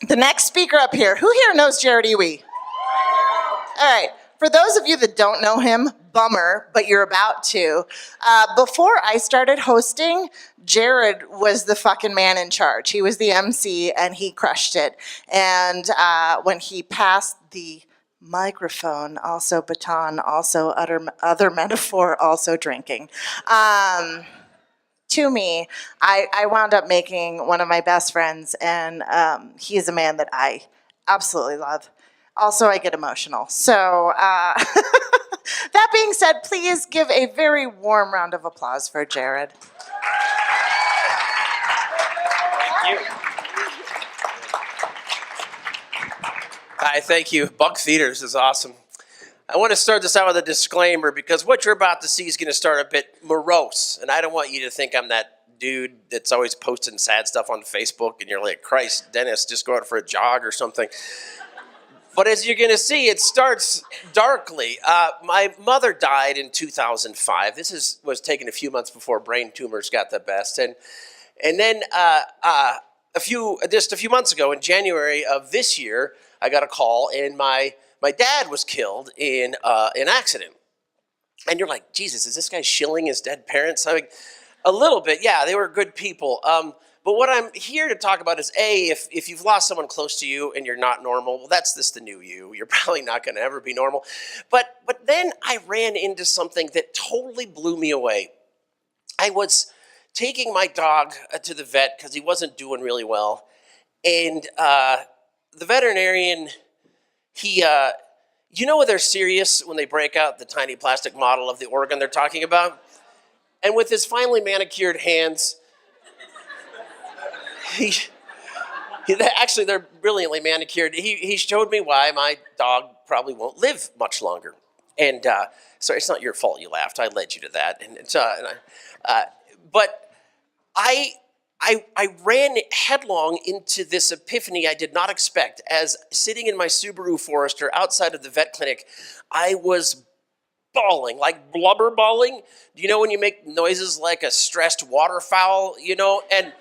The next speaker up here, who here knows Jared Ewy? All right. For those of you that don't know him, bummer, but you're about to. Before I started hosting, Jared was the fucking man in charge. He was the MC and he crushed it. And when he passed the microphone, also baton, also other metaphor, also drinking. To me, I wound up making one of my best friends, and he is a man that I absolutely love. Also, I get emotional. So, that being said, please give a very warm round of applause for Jared. Thank you. Hi, thank you. Buck Theaters is awesome. I want to start this out with a disclaimer because what you're about to see is going to start a bit morose, and I don't want you to think I'm that dude that's always posting sad stuff on Facebook and you're like, Christ, Dennis, just go out for a jog or something. But as you're going to see, it starts darkly. My mother died in 2005. This was taken a few months before brain tumors got the best. And then just a few months ago, in January of this year, I got a call, and my dad was killed in an accident. And you're like, Jesus, is this guy shilling his dead parents? I mean, a little bit, yeah, they were good people. But what I'm here to talk about is, A, if you've lost someone close to you and you're not normal, well, that's just the new you. You're probably not going to ever be normal. But then I ran into something that totally blew me away. I was taking my dog to the vet because he wasn't doing really well. And the veterinarian, he, you know when they're serious when they break out the tiny plastic model of the organ they're talking about? And with his finely manicured hands, actually, they're brilliantly manicured. He showed me why my dog probably won't live much longer. And sorry, it's not your fault you laughed. I led you to that. But I ran headlong into this epiphany I did not expect. As sitting in my Subaru Forester outside of the vet clinic, I was bawling, like blubber bawling. Do you know when you make noises like a stressed waterfowl, you know? And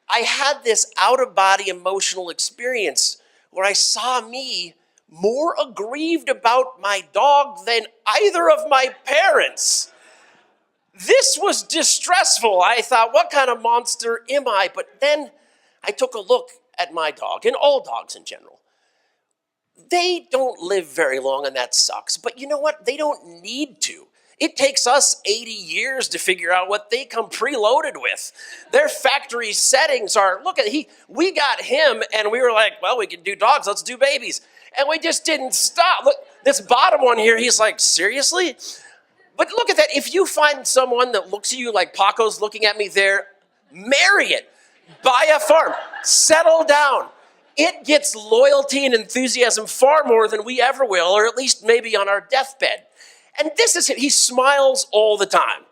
I had this out-of-body emotional experience where I saw me more aggrieved about my dog than either of my parents. This was distressful. I thought, what kind of monster am I? But then I took a look at my dog, and all dogs in general. They don't live very long, and that sucks. But you know what? They don't need to. It takes us 80 years to figure out what they come preloaded with. Their factory settings are, we got him and we were like, well, we can do dogs, let's do babies. And we just didn't stop. Look, this bottom one here, he's like, seriously? But look at that. If you find someone that looks at you like Paco's looking at me there, marry it. Buy a farm. Settle down. It gets loyalty and enthusiasm far more than we ever will, or at least maybe on our deathbed. And this is him. He smiles all the time.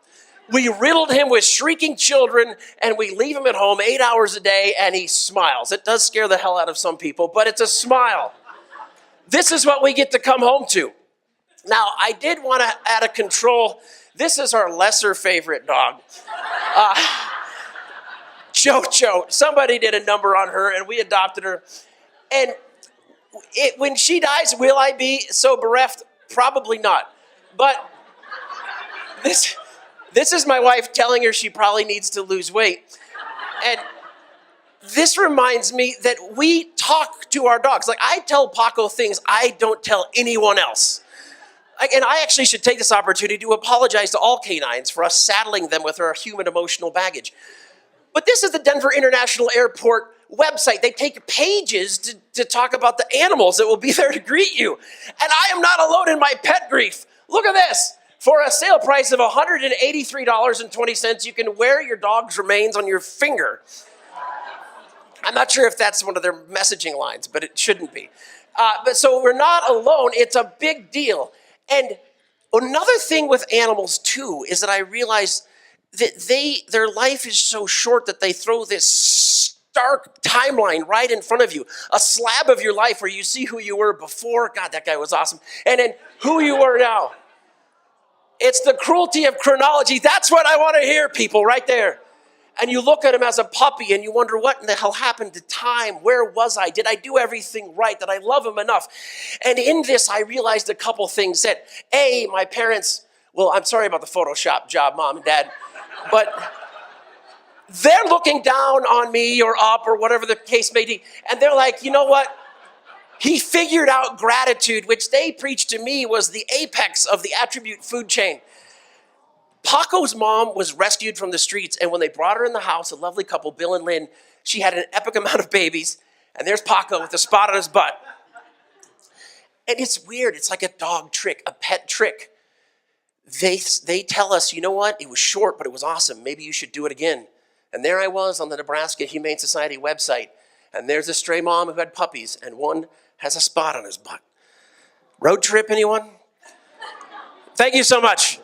We riddled him with shrieking children, and we leave him at home 8 hours a day, and he smiles. It does scare the hell out of some people, but it's a smile. This is what we get to come home to. Now, I did want to add a control. This is our lesser favorite dog. Jojo. Somebody did a number on her, and we adopted her. And when she dies, will I be so bereft? Probably not. But this is my wife telling her she probably needs to lose weight. And this reminds me that we talk to our dogs. Like, I tell Paco things I don't tell anyone else. And I actually should take this opportunity to apologize to all canines for us saddling them with our human emotional baggage. But this is the Denver International Airport website. They take pages to talk about the animals that will be there to greet you. And I am not alone in my pet grief. Look at this. For a sale price of $183.20, you can wear your dog's remains on your finger. I'm not sure if that's one of their messaging lines, but it shouldn't be. But so we're not alone. It's a big deal. And another thing with animals, too, is that I realize that their life is so short that they throw this stark timeline right in front of you. A slab of your life where you see who you were before. God, that guy was awesome. And then who you are now. It's the cruelty of chronology. That's what I want to hear, people, right there. And you look at him as a puppy and you wonder what in the hell happened to time? Where was I? Did I do everything right? Did I love him enough? And in this, I realized a couple things that, A, my parents, well, I'm sorry about the Photoshop job, Mom and Dad, but they're looking down on me or up or whatever the case may be. And they're like, you know what? He figured out gratitude, which they preached to me was the apex of the attribute food chain. Paco's mom was rescued from the streets, and when they brought her in the house, a lovely couple, Bill and Lynn, she had an epic amount of babies, and there's Paco with a spot on his butt. And it's weird. It's like a dog trick, a pet trick. They tell us, you know what? It was short, but it was awesome. Maybe you should do it again. And there I was on the Nebraska Humane Society website, and there's a stray mom who had puppies, and one has a spot on his butt. Road trip, anyone? Thank you so much.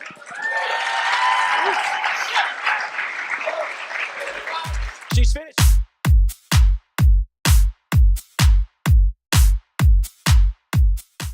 She's finished.